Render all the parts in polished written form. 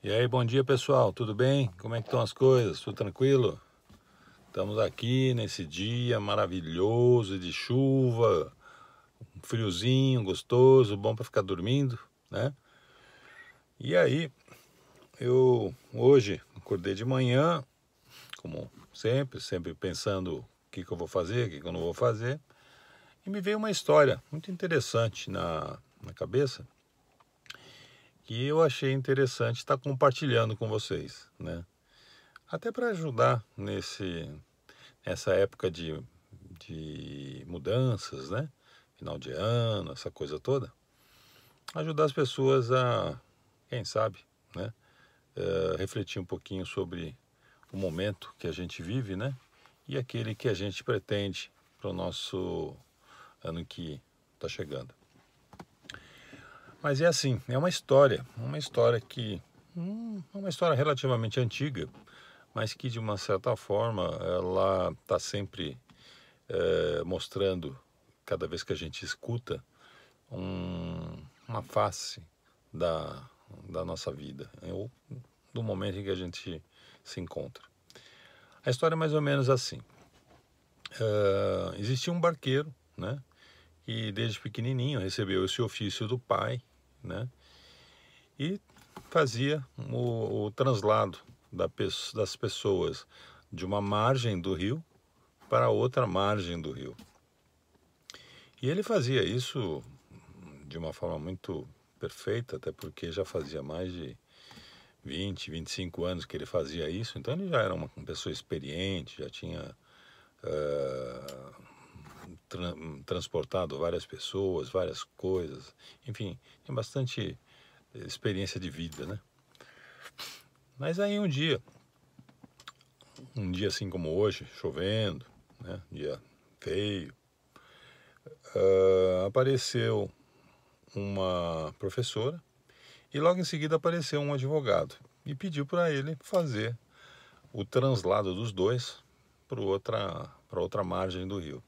E aí, bom dia pessoal, tudo bem? Como é que estão as coisas? Tudo tranquilo? Estamos aqui nesse dia maravilhoso de chuva, um friozinho gostoso, bom para ficar dormindo, né? E aí, eu hoje acordei de manhã, como sempre pensando o que que eu vou fazer, o que que eu não vou fazer, e me veio uma história muito interessante na cabeça que eu achei interessante estar compartilhando com vocês, né? Até para ajudar nessa época de mudanças, né? Final de ano, essa coisa toda. Ajudar as pessoas a, quem sabe, né? Refletir um pouquinho sobre o momento que a gente vive, né? E aquele que a gente pretende para o nosso ano que está chegando. Mas é assim, é uma história que é uma história relativamente antiga, mas que de uma certa forma ela está sempre mostrando, cada vez que a gente escuta, uma face da, da nossa vida, ou do momento em que a gente se encontra. A história é mais ou menos assim. Existia um barqueiro, né, que desde pequenininho recebeu esse ofício do pai, né, e fazia o translado das pessoas de uma margem do rio para outra margem do rio. E ele fazia isso de uma forma muito perfeita, até porque já fazia mais de 25 anos que ele fazia isso, então ele já era uma pessoa experiente, já tinha uh, transportado várias pessoas, várias coisas, enfim, tem bastante experiência de vida, né? Mas aí um dia assim como hoje, chovendo, né, dia feio, apareceu uma professora e logo em seguida apareceu um advogado e pediu para ele fazer o translado dos dois para outra margem do rio.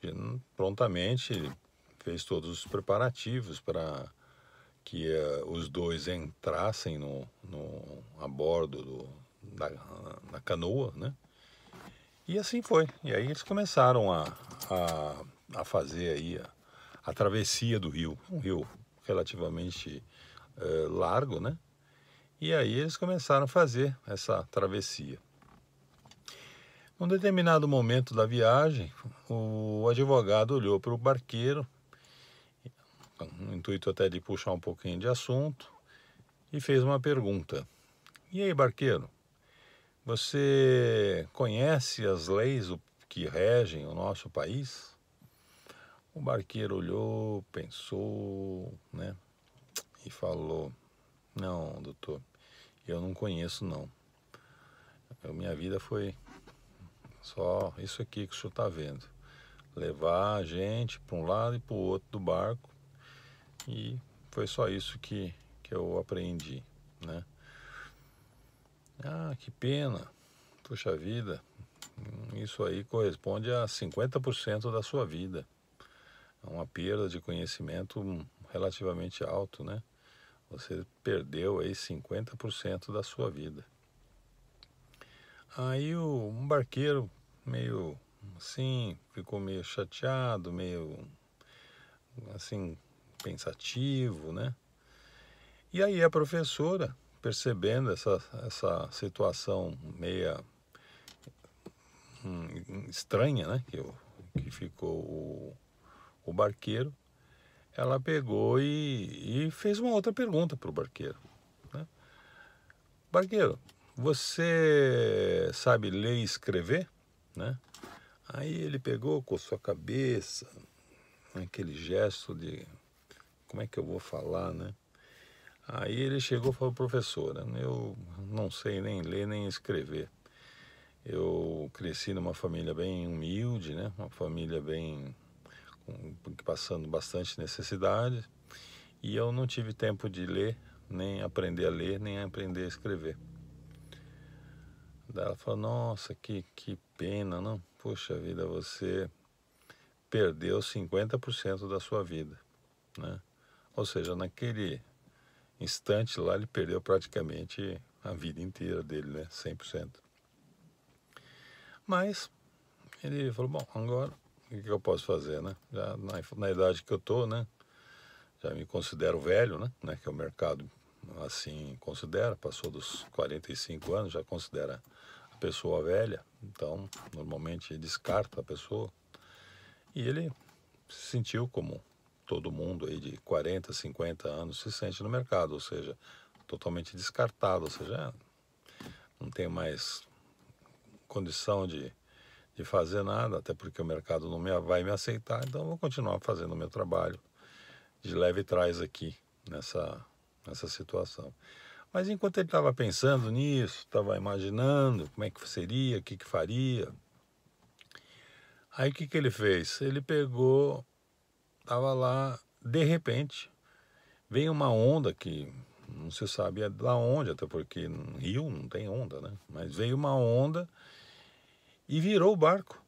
E, prontamente ele fez todos os preparativos para que os dois entrassem a bordo da canoa, né? E assim foi. E aí eles começaram a fazer aí a travessia do rio, um rio relativamente largo, né? E aí eles começaram a fazer essa travessia. Num determinado momento da viagem, o advogado olhou para o barqueiro, no intuito até de puxar um pouquinho de assunto, e fez uma pergunta. E aí, barqueiro, você conhece as leis que regem o nosso país? O barqueiro olhou, pensou, né, e falou: não, doutor, eu não conheço não. Minha vida foi só isso aqui que o senhor está vendo. Levar a gente para um lado e para o outro do barco. E foi só isso que eu aprendi, né? Ah, que pena. Puxa vida, isso aí corresponde a 50% da sua vida. É uma perda de conhecimento relativamente alto, né? Você perdeu aí 50% da sua vida. Aí um barqueiro meio assim, ficou meio chateado, meio assim, pensativo, né? E aí a professora, percebendo essa situação meia estranha, né? Que ficou o barqueiro, ela pegou e fez uma outra pergunta para o barqueiro, né? Barqueiro, você sabe ler e escrever, né? Aí ele pegou, coçou a cabeça, aquele gesto de como é que eu vou falar, né? Aí ele chegou e falou: professora, eu não sei nem ler nem escrever. Eu cresci numa família bem humilde, né? Uma família bem passando bastante necessidade, e eu não tive tempo de ler, nem aprender a ler, nem aprender a escrever. Daí ela falou: nossa, que pena, não? Poxa vida, você perdeu 50% da sua vida, né? Ou seja, naquele instante lá ele perdeu praticamente a vida inteira dele, né? 100%. Mas ele falou, bom, agora o que eu posso fazer, né? Já na idade que eu tô, né? Já me considero velho, né? Que é o mercado assim considera, passou dos 45 anos, já considera a pessoa velha, então normalmente descarta a pessoa. E ele se sentiu como todo mundo aí de 40, 50 anos se sente no mercado, ou seja, totalmente descartado, ou seja, não tem mais condição de fazer nada, até porque o mercado não vai me aceitar, então eu vou continuar fazendo o meu trabalho de leve trás aqui nessa situação. Mas enquanto ele estava pensando nisso, estava imaginando como é que seria, o que faria, aí o que ele fez? Ele pegou, estava lá, de repente, veio uma onda que não se sabia de onde, até porque no rio não tem onda, né? Mas veio uma onda e virou o barco.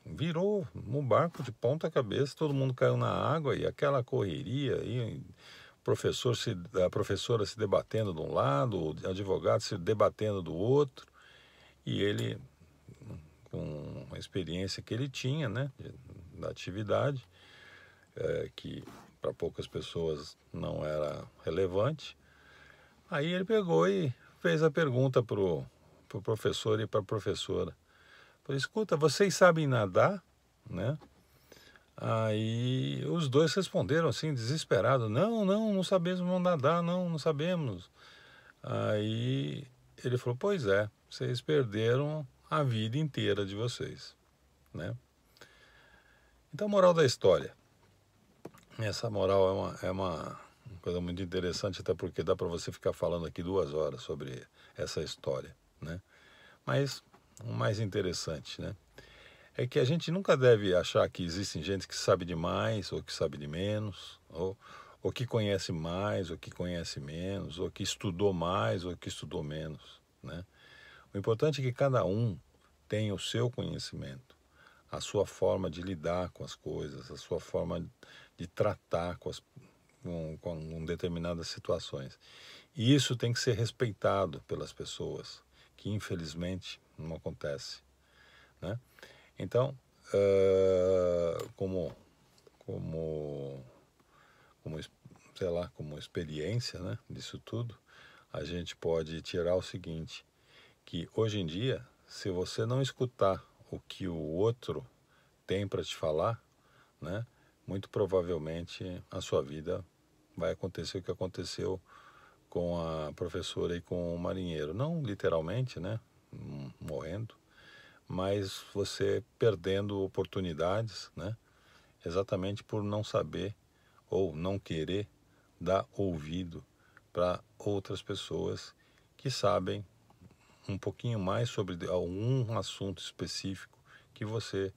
Virou um barco de ponta cabeça, todo mundo caiu na água e aquela correria, e a professora se debatendo de um lado, o advogado se debatendo do outro, e ele, com a experiência que ele tinha, né, da atividade, que para poucas pessoas não era relevante, aí ele pegou e fez a pergunta pro professor e para a professora. Falei, escuta, vocês sabem nadar, né? Aí os dois responderam assim, desesperados, não sabemos nadar, não sabemos. Aí ele falou, pois é, vocês perderam a vida inteira de vocês, né? Então, moral da história. Essa moral é uma coisa muito interessante, até porque dá para você ficar falando aqui 2 horas sobre essa história, né? Mas o mais interessante, né, é que a gente nunca deve achar que existem gente que sabe demais ou que sabe de menos, ou que conhece mais ou que conhece menos, ou que estudou mais ou que estudou menos, né? O importante é que cada um tenha o seu conhecimento, a sua forma de lidar com as coisas, a sua forma de tratar com determinadas situações. E isso tem que ser respeitado pelas pessoas, que infelizmente não acontece, né? Então, como, sei lá, como experiência, né, disso tudo, a gente pode tirar o seguinte, que hoje em dia, se você não escutar o que o outro tem para te falar, né, muito provavelmente a sua vida vai acontecer o que aconteceu com a professora e com o marinheiro. Não literalmente, né, morrendo, mas você perdendo oportunidades, né, exatamente por não saber ou não querer dar ouvido para outras pessoas que sabem um pouquinho mais sobre algum assunto específico que você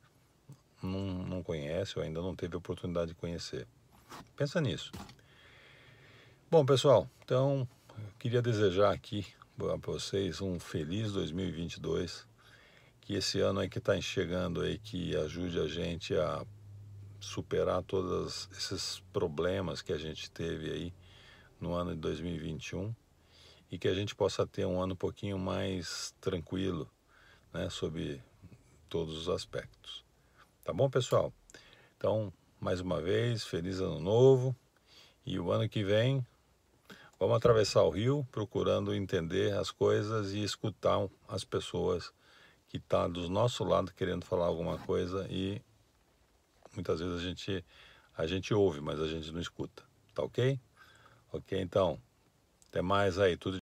não conhece ou ainda não teve a oportunidade de conhecer. Pensa nisso. Bom, pessoal, então eu queria desejar aqui para vocês um feliz 2022, que esse ano aí que está chegando aí, que ajude a gente a superar todos esses problemas que a gente teve aí no ano de 2021 e que a gente possa ter um ano um pouquinho mais tranquilo, né, sobre todos os aspectos. Tá bom, pessoal? Então, mais uma vez, feliz ano novo, e o ano que vem vamos atravessar o rio procurando entender as coisas e escutar as pessoas que estão do nosso lado querendo falar alguma coisa, e muitas vezes a gente ouve, mas a gente não escuta. Tá ok? Ok, então, até mais aí, tudo